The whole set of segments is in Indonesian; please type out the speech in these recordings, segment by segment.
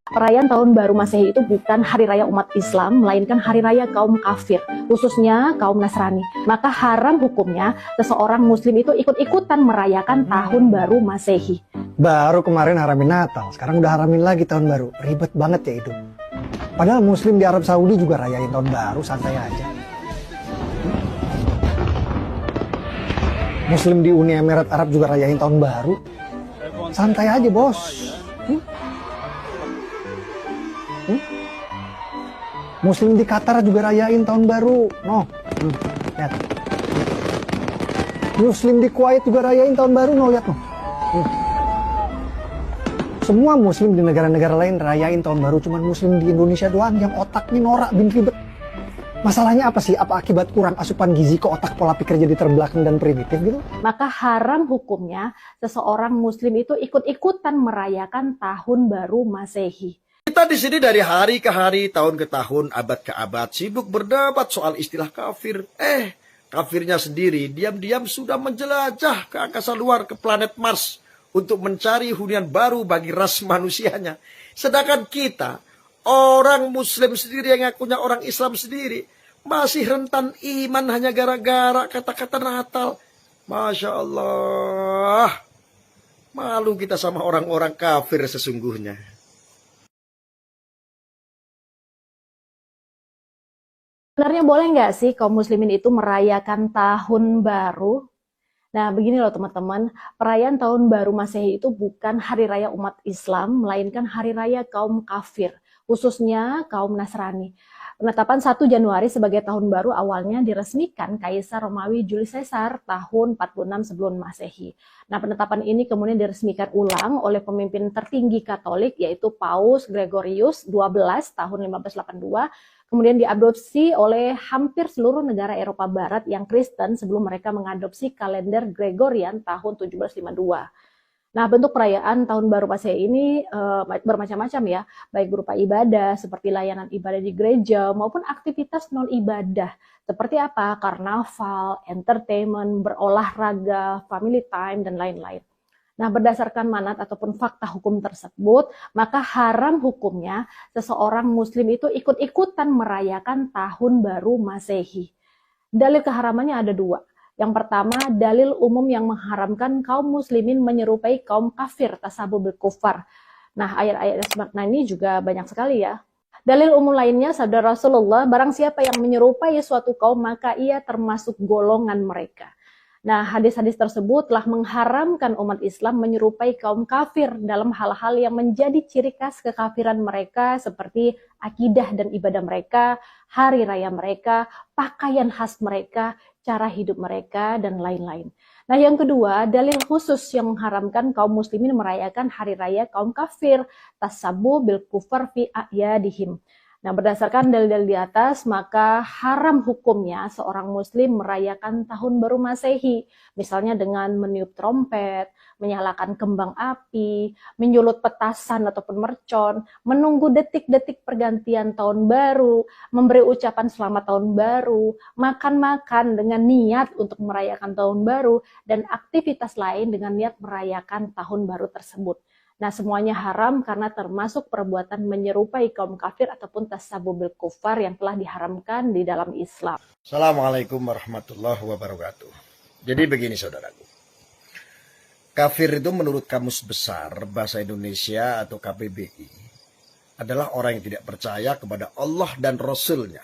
Perayaan Tahun Baru Masehi itu bukan hari raya umat Islam, melainkan hari raya kaum kafir, khususnya kaum Nasrani. Maka haram hukumnya seseorang Muslim itu ikut-ikutan merayakan Tahun Baru Masehi. Baru kemarin haramin Natal, sekarang udah haramin lagi Tahun Baru. Ribet banget ya itu. Padahal Muslim di Arab Saudi juga rayain Tahun Baru, santai aja. Muslim di Uni Emirat Arab juga rayain Tahun Baru. Santai aja, bos. Muslim di Qatar juga rayain Tahun Baru. Lihat. Muslim di Kuwait juga rayain Tahun Baru, lihat noh. Semua Muslim di negara-negara lain rayain Tahun Baru, cuman Muslim di Indonesia doang yang otaknya norak bin ribet. Masalahnya apa sih? Apa akibat kurang asupan gizi ke otak, pola pikir jadi terbelakang dan primitif gitu? Maka haram hukumnya seseorang Muslim itu ikut-ikutan merayakan Tahun Baru Masehi. Kita di sini dari hari ke hari, tahun ke tahun, abad ke abad, sibuk berdebat soal istilah kafir. Kafirnya sendiri diam-diam sudah menjelajah ke angkasa luar, ke planet Mars, untuk mencari hunian baru bagi ras manusianya. Sedangkan kita, orang Muslim sendiri yang ngakunya orang Islam sendiri, masih rentan iman hanya gara-gara kata-kata Natal. Masya Allah, malu kita sama orang-orang kafir sesungguhnya. Sebenarnya boleh nggak sih kaum muslimin itu merayakan tahun baru? Nah, begini loh teman-teman, perayaan tahun baru Masehi itu bukan hari raya umat Islam, melainkan hari raya kaum kafir, khususnya kaum Nasrani. Penetapan 1 Januari sebagai tahun baru awalnya diresmikan Kaisar Romawi Julius Caesar tahun 46 sebelum Masehi. Nah, penetapan ini kemudian diresmikan ulang oleh pemimpin tertinggi Katolik yaitu Paus Gregorius XII tahun 1582. Kemudian diadopsi oleh hampir seluruh negara Eropa Barat yang Kristen sebelum mereka mengadopsi kalender Gregorian tahun 1752. Nah, bentuk perayaan Tahun Baru Masehi ini bermacam-macam ya, baik berupa ibadah seperti layanan ibadah di gereja maupun aktivitas non-ibadah seperti apa? Karnaval, entertainment, berolahraga, family time, dan lain-lain. Nah, berdasarkan manat ataupun fakta hukum tersebut, maka haram hukumnya seseorang Muslim itu ikut-ikutan merayakan Tahun Baru Masehi. Dalil keharamannya ada 2. Yang pertama, dalil umum yang mengharamkan kaum muslimin menyerupai kaum kafir, tasabuh bil kufar. Nah, ayat-ayat semakna ini juga banyak sekali ya. Dalil umum lainnya, sabda Rasulullah, barang siapa yang menyerupai suatu kaum, maka ia termasuk golongan mereka. Nah, hadis-hadis tersebut telah mengharamkan umat Islam menyerupai kaum kafir dalam hal-hal yang menjadi ciri khas kekafiran mereka seperti akidah dan ibadah mereka, hari raya mereka, pakaian khas mereka, cara hidup mereka, dan lain-lain. Nah, yang kedua, dalil khusus yang mengharamkan kaum muslimin merayakan hari raya kaum kafir, tasabuh bil kufar fi a'yadihim. Nah, berdasarkan dalil-dalil di atas, maka haram hukumnya seorang muslim merayakan Tahun Baru Masehi, misalnya dengan meniup trompet, menyalakan kembang api, menyulut petasan ataupun mercon, menunggu detik-detik pergantian tahun baru, memberi ucapan selamat tahun baru, makan-makan dengan niat untuk merayakan tahun baru, dan aktivitas lain dengan niat merayakan tahun baru tersebut. Nah, semuanya haram karena termasuk perbuatan menyerupai kaum kafir ataupun tasabuh bil kufar yang telah diharamkan di dalam Islam. Assalamualaikum warahmatullahi wabarakatuh. Jadi begini saudaraku. Kafir itu menurut Kamus Besar Bahasa Indonesia atau KBBI adalah orang yang tidak percaya kepada Allah dan Rasul-Nya.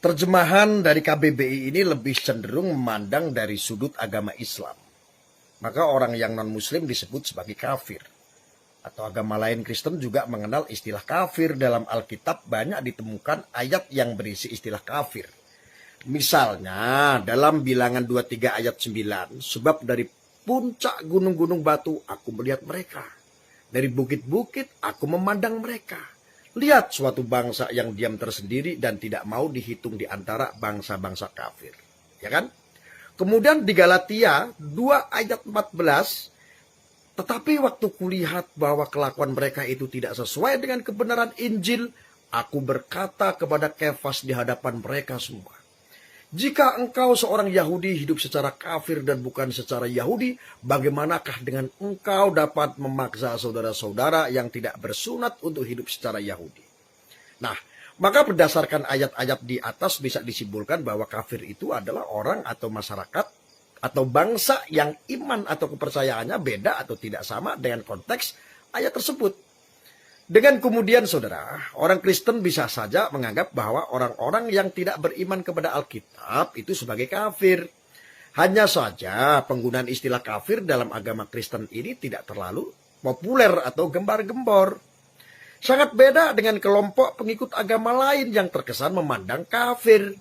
Terjemahan dari KBBI ini lebih cenderung memandang dari sudut agama Islam. Maka orang yang non-muslim disebut sebagai kafir. Atau agama lain Kristen juga mengenal istilah kafir. Dalam Alkitab banyak ditemukan ayat yang berisi istilah kafir. Misalnya dalam Bilangan 23 ayat 9. Sebab dari puncak gunung-gunung batu aku melihat mereka. Dari bukit-bukit aku memandang mereka. Lihat suatu bangsa yang diam tersendiri dan tidak mau dihitung di antara bangsa-bangsa kafir. Ya kan? Kemudian di Galatia 2 ayat 14, tetapi waktu kulihat bahwa kelakuan mereka itu tidak sesuai dengan kebenaran Injil, aku berkata kepada Kefas di hadapan mereka semua, Jika engkau seorang Yahudi hidup secara kafir dan bukan secara Yahudi, bagaimanakah dengan engkau dapat memaksa saudara-saudara yang tidak bersunat untuk hidup secara Yahudi? Nah, maka berdasarkan ayat-ayat di atas bisa disimpulkan bahwa kafir itu adalah orang atau masyarakat atau bangsa yang iman atau kepercayaannya beda atau tidak sama dengan konteks ayat tersebut. Dengan kemudian saudara, orang Kristen bisa saja menganggap bahwa orang-orang yang tidak beriman kepada Alkitab itu sebagai kafir. Hanya saja penggunaan istilah kafir dalam agama Kristen ini tidak terlalu populer atau gembar-gembor. Sangat beda dengan kelompok pengikut agama lain yang terkesan memandang kafir.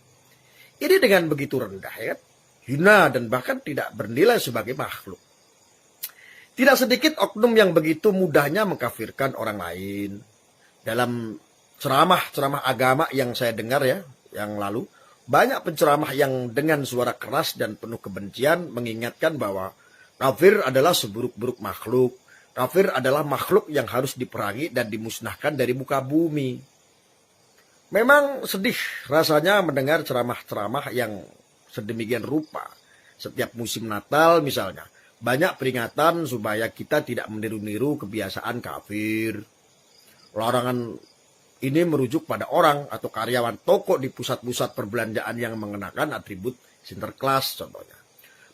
Ini dengan begitu rendah, ya, hina dan bahkan tidak bernilai sebagai makhluk. Tidak sedikit oknum yang begitu mudahnya mengkafirkan orang lain. Dalam ceramah-ceramah agama yang saya dengar ya, yang lalu, banyak penceramah yang dengan suara keras dan penuh kebencian mengingatkan bahwa kafir adalah seburuk-buruk makhluk. Kafir adalah makhluk yang harus diperangi dan dimusnahkan dari muka bumi. Memang sedih rasanya mendengar ceramah-ceramah yang sedemikian rupa. Setiap musim Natal misalnya, banyak peringatan supaya kita tidak meniru-niru kebiasaan kafir. Larangan ini merujuk pada orang atau karyawan toko di pusat-pusat perbelanjaan yang mengenakan atribut Sinterklas contohnya.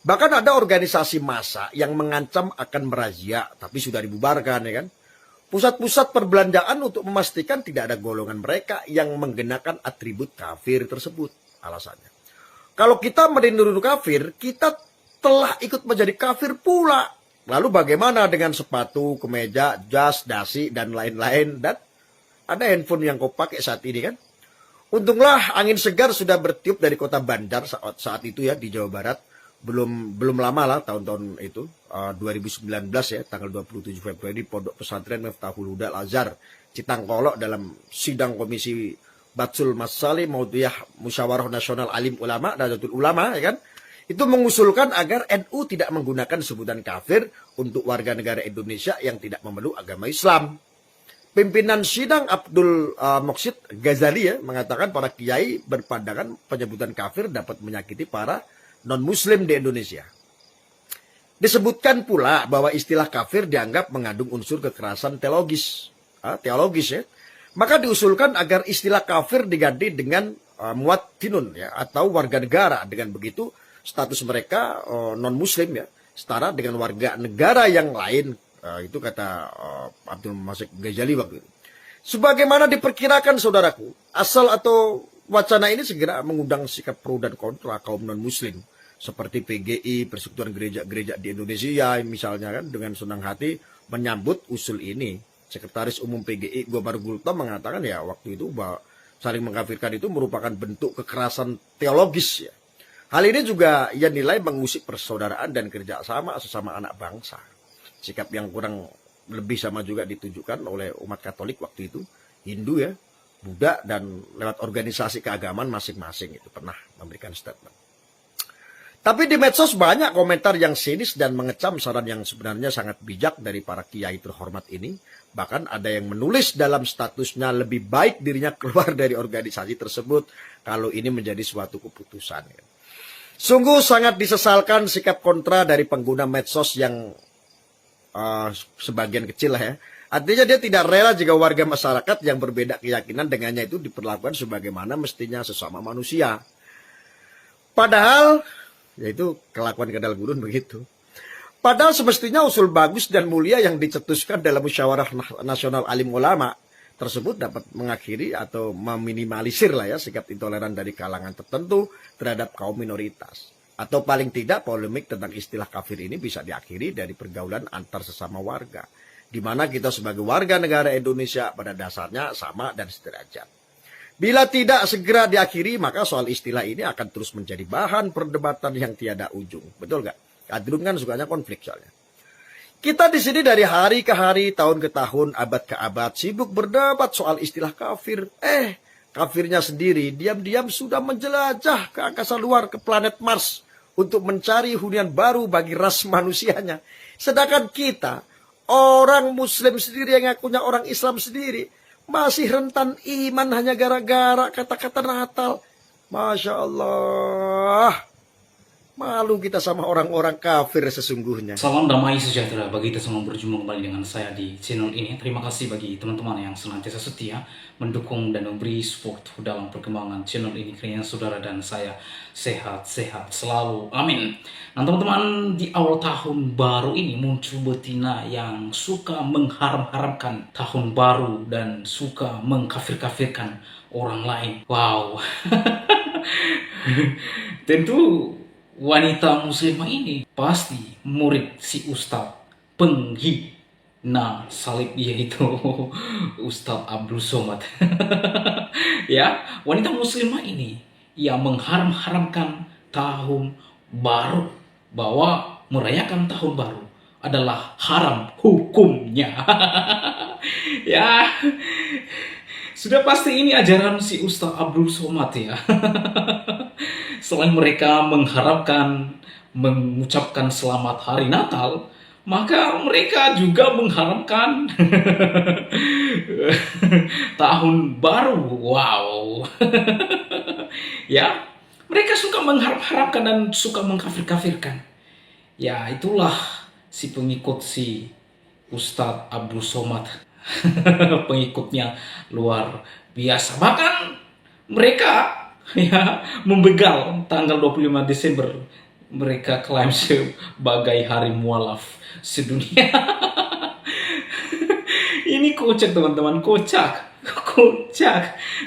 Bahkan ada organisasi massa yang mengancam akan merazia, tapi sudah dibubarkan, ya kan? Pusat-pusat perbelanjaan untuk memastikan tidak ada golongan mereka yang menggunakan atribut kafir tersebut. Alasannya, kalau kita meniru kafir, kita telah ikut menjadi kafir pula. Lalu bagaimana dengan sepatu, kemeja, jas, dasi, dan lain-lain? Dan ada handphone yang kau pakai saat ini kan? Untunglah angin segar sudah bertiup dari kota Bandar saat itu ya di Jawa Barat. Belum lama lah tahun-tahun itu, 2019 ya, tanggal 27 Februari, Pondok Pesantren Miftahul Huda Al-Azhar, Citangkolok dalam sidang Komisi Batsul Masali Maudiyah Musyawarah Nasional Alim Ulama, Nahdlatul Ulama, ya kan? Itu mengusulkan agar NU tidak menggunakan sebutan kafir untuk warga negara Indonesia yang tidak memeluk agama Islam. Pimpinan sidang Abdul Moksid Ghazali ya, mengatakan para kiai berpandangan penyebutan kafir dapat menyakiti para non-muslim di Indonesia. Disebutkan pula bahwa istilah kafir dianggap mengandung unsur kekerasan teologis ya. Maka diusulkan agar istilah kafir diganti dengan muwattinun ya, atau warga negara. Dengan begitu status mereka non-muslim ya, setara dengan warga negara yang lain. Itu kata Abdul Moksid Ghazali waktu itu. Sebagaimana diperkirakan saudaraku, asal atau wacana ini segera mengundang sikap pro dan kontra kaum non-muslim. Seperti PGI, Persekutuan Gereja-Gereja di Indonesia misalnya kan, dengan senang hati menyambut usul ini. Sekretaris Umum PGI Gopar Gultom mengatakan ya waktu itu bahwa saling mengkafirkan itu merupakan bentuk kekerasan teologis ya. Hal ini juga ia nilai mengusik persaudaraan dan kerjasama sesama anak bangsa. Sikap yang kurang lebih sama juga ditunjukkan oleh umat Katolik waktu itu, Hindu ya, Buddha, dan lewat organisasi keagamaan masing-masing itu pernah memberikan statement. Tapi di medsos banyak komentar yang sinis dan mengecam saran yang sebenarnya sangat bijak dari para kiai terhormat ini. Bahkan ada yang menulis dalam statusnya lebih baik dirinya keluar dari organisasi tersebut kalau ini menjadi suatu keputusan. Sungguh sangat disesalkan sikap kontra dari pengguna medsos yang sebagian kecil lah ya. Artinya dia tidak rela jika warga masyarakat yang berbeda keyakinan dengannya itu diperlakukan sebagaimana mestinya sesama manusia. Padahal yaitu kelakuan kedal gurun begitu. Padahal semestinya usul bagus dan mulia yang dicetuskan dalam Musyawarah Nasional Alim Ulama tersebut dapat mengakhiri atau meminimalisir lah ya sikap intoleran dari kalangan tertentu terhadap kaum minoritas. Atau paling tidak polemik tentang istilah kafir ini bisa diakhiri dari pergaulan antar sesama warga. Di mana kita sebagai warga negara Indonesia pada dasarnya sama dan sederajat. Bila tidak segera diakhiri, maka soal istilah ini akan terus menjadi bahan perdebatan yang tiada ujung. Betul nggak? Kadrun kan sukanya konflik soalnya. Kita di sini dari hari ke hari, tahun ke tahun, abad ke abad, sibuk berdebat soal istilah kafir. Kafirnya sendiri diam-diam sudah menjelajah ke angkasa luar, ke planet Mars, untuk mencari hunian baru bagi ras manusianya. Sedangkan kita, orang Muslim sendiri yang ngakunya orang Islam sendiri, masih rentan iman hanya gara-gara kata-kata Natal. Masya Allah. Allah. Malu kita sama orang-orang kafir sesungguhnya. Salam damai sejahtera bagi kita semua, berjumpa kembali dengan saya di channel ini. Terima kasih bagi teman-teman yang senantiasa setia mendukung dan memberi support dalam perkembangan channel ini. Kiranya saudara dan saya sehat-sehat selalu. Amin. Nah teman-teman, di awal tahun baru ini muncul betina yang suka mengharam-haramkan tahun baru dan suka mengkafir-kafirkan orang lain. Wow. Tentu wanita muslimah ini pasti murid si Ustadz penghina salib, yaitu Ustadz Abdul Somad. Ya, wanita muslimah ini yang mengharam-haramkan tahun baru, bahwa merayakan tahun baru adalah haram hukumnya. Ya, sudah pasti ini ajaran si Ustadz Abdul Somad ya. Selain mereka mengharapkan mengucapkan selamat hari Natal, maka mereka juga mengharapkan tahun baru. Wow. Ya, mereka suka mengharap-harapkan dan suka mengkafir-kafirkan. Ya, itulah si pengikut si Ustadz Abdul Somad. Pengikutnya luar biasa. Bahkan mereka ya membegal tanggal 25 Desember. Mereka klaim sebagai hari mualaf sedunia. Ini kocak teman-teman, kocak.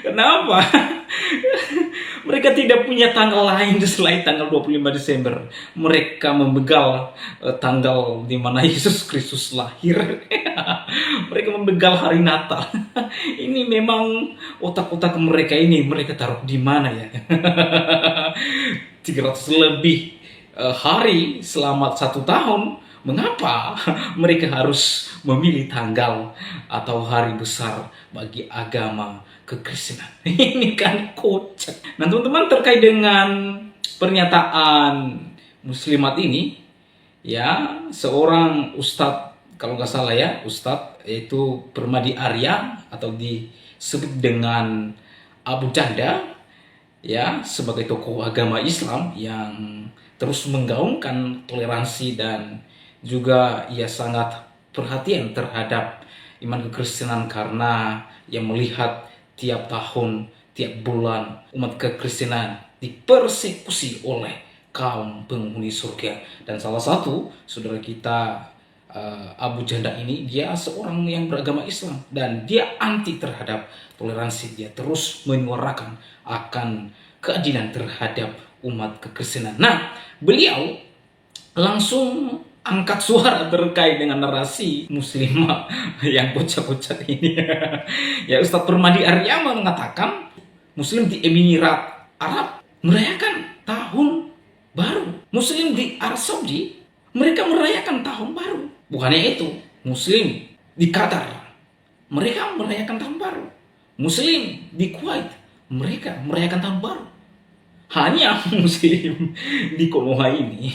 Kenapa? Mereka tidak punya tanggal lain selain tanggal 25 Desember. Mereka membegal tanggal di mana Yesus Kristus lahir. Mereka membegal hari Natal. Ini memang otak-otak mereka ini, mereka taruh di mana ya? 300 lebih hari selama 1 tahun. Mengapa mereka harus memilih tanggal atau hari besar bagi agama kekristenan? Ini kan kocak. Nah teman-teman, terkait dengan pernyataan muslimat ini, ya seorang ustadz, kalau nggak salah ya, ustadz yaitu Permadi Arya atau disebut dengan Abu Janda, ya sebagai tokoh agama Islam yang terus menggaungkan toleransi dan juga ia sangat perhatian terhadap iman kekristenan, karena ia melihat tiap tahun, tiap bulan umat kekristenan dipersekusi oleh kaum penghuni surga. Dan salah satu saudara kita Abu Janda ini, dia seorang yang beragama Islam dan dia anti terhadap toleransi. Dia terus menyuarakan akan keadilan terhadap umat kekristenan. Nah, beliau langsung angkat suara terkait dengan narasi muslimah yang kocak-kocak ini. Ya, Ustadz Permadi Arya mengatakan Muslim di Emirat Arab merayakan tahun baru. Muslim di Arab Saudi mereka merayakan tahun baru. Bukannya itu, Muslim di Qatar mereka merayakan tahun baru. Muslim di Kuwait mereka merayakan tahun baru. Hanya Muslim di Konoha ini,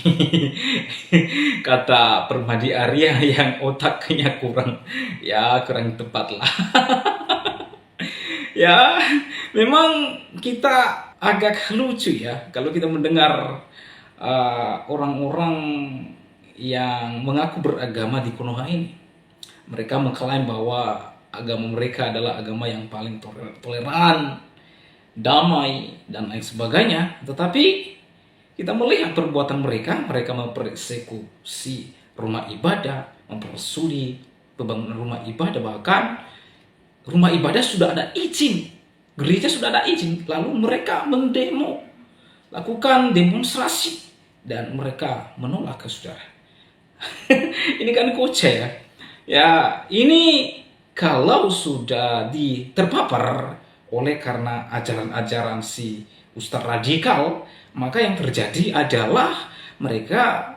kata Permadi Arya, yang otaknya kurang tepat lah. Ya, memang kita agak lucu ya kalau kita mendengar orang-orang yang mengaku beragama di Konoha ini. Mereka mengklaim bahwa agama mereka adalah agama yang paling toleran, damai, dan lain sebagainya. Tetapi kita melihat perbuatan mereka mempersekusi rumah ibadah, mempersudi pembangunan rumah ibadah. Bahkan rumah ibadah sudah ada izin, gereja sudah ada izin, lalu mereka mendemo, lakukan demonstrasi, dan mereka menolak ke saudara. Ini kan kocak ya. Ya, ini kalau sudah terpapar oleh karena ajaran-ajaran si Ustadz radikal, maka yang terjadi adalah mereka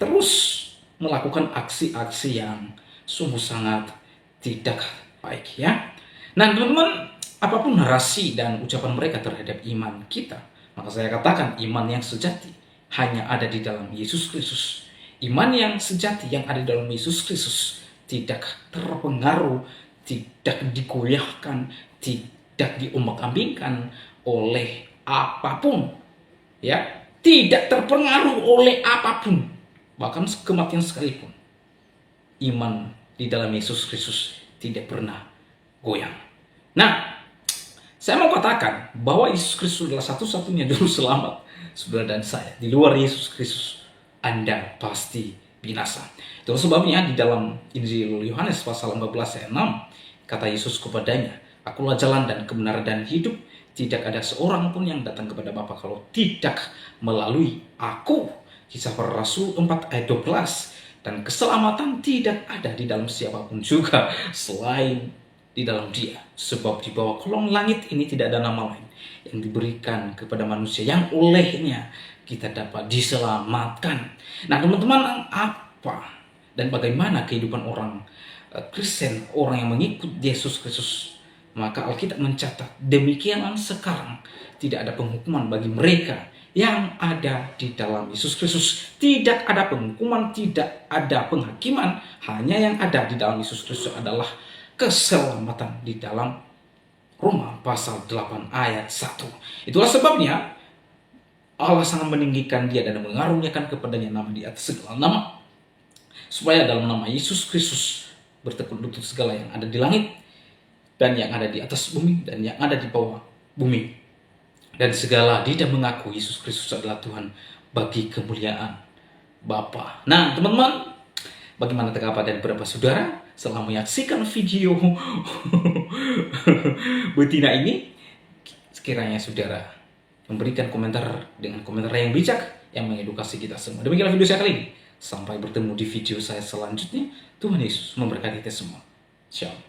terus melakukan aksi-aksi yang sungguh sangat tidak baik ya. Nah teman-teman, apapun narasi dan ucapan mereka terhadap iman kita, maka saya katakan iman yang sejati hanya ada di dalam Yesus Kristus. Iman yang sejati yang ada di dalam Yesus Kristus tidak terpengaruh, tidak digoyahkan, tidak diombak-ambingkan oleh apapun ya, tidak terpengaruh oleh apapun, bahkan kematian sekalipun. Iman di dalam Yesus Kristus tidak pernah goyang. Nah, saya mau katakan bahwa Yesus Kristus adalah satu-satunya juru selamat saudara dan saya. Di luar Yesus Kristus, Anda pasti binasa. Itu sebabnya di dalam Injil Yohanes pasal 14 ayat 6, kata Yesus kepadanya, "Akulah jalan dan kebenaran dan hidup. Tidak ada seorang pun yang datang kepada Bapa kalau tidak melalui aku." Kisah Para Rasul 4 ayat 12. Dan keselamatan tidak ada di dalam siapapun juga selain di dalam Dia. Sebab di bawah kolong langit ini tidak ada nama lain yang diberikan kepada manusia yang olehnya kita dapat diselamatkan. Nah teman-teman, apa dan bagaimana kehidupan orang Kristen, orang yang mengikut Yesus Kristus? Maka Alkitab mencatat, demikianlah sekarang tidak ada penghukuman bagi mereka yang ada di dalam Yesus Kristus. Tidak ada penghukuman, tidak ada penghakiman. Hanya yang ada di dalam Yesus Kristus adalah keselamatan di dalam Roma pasal 8 ayat 1. Itulah sebabnya Allah sangat meninggikan Dia dan mengaruniakan kepadanya nama di atas segala nama, supaya dalam nama Yesus Kristus bertekun lutut segala yang ada di langit dan yang ada di atas bumi dan yang ada di bawah bumi, dan segala tidak mengaku Yesus Kristus adalah Tuhan bagi kemuliaan Bapa. Nah teman-teman, bagaimana tanggapan dan pendapat saudara setelah menyaksikan video betina ini? Sekiranya saudara memberikan komentar dengan komentar yang bijak, yang mengedukasi kita semua. Demikianlah video saya kali ini. Sampai bertemu di video saya selanjutnya. Tuhan Yesus memberkati kita semua. Shalom.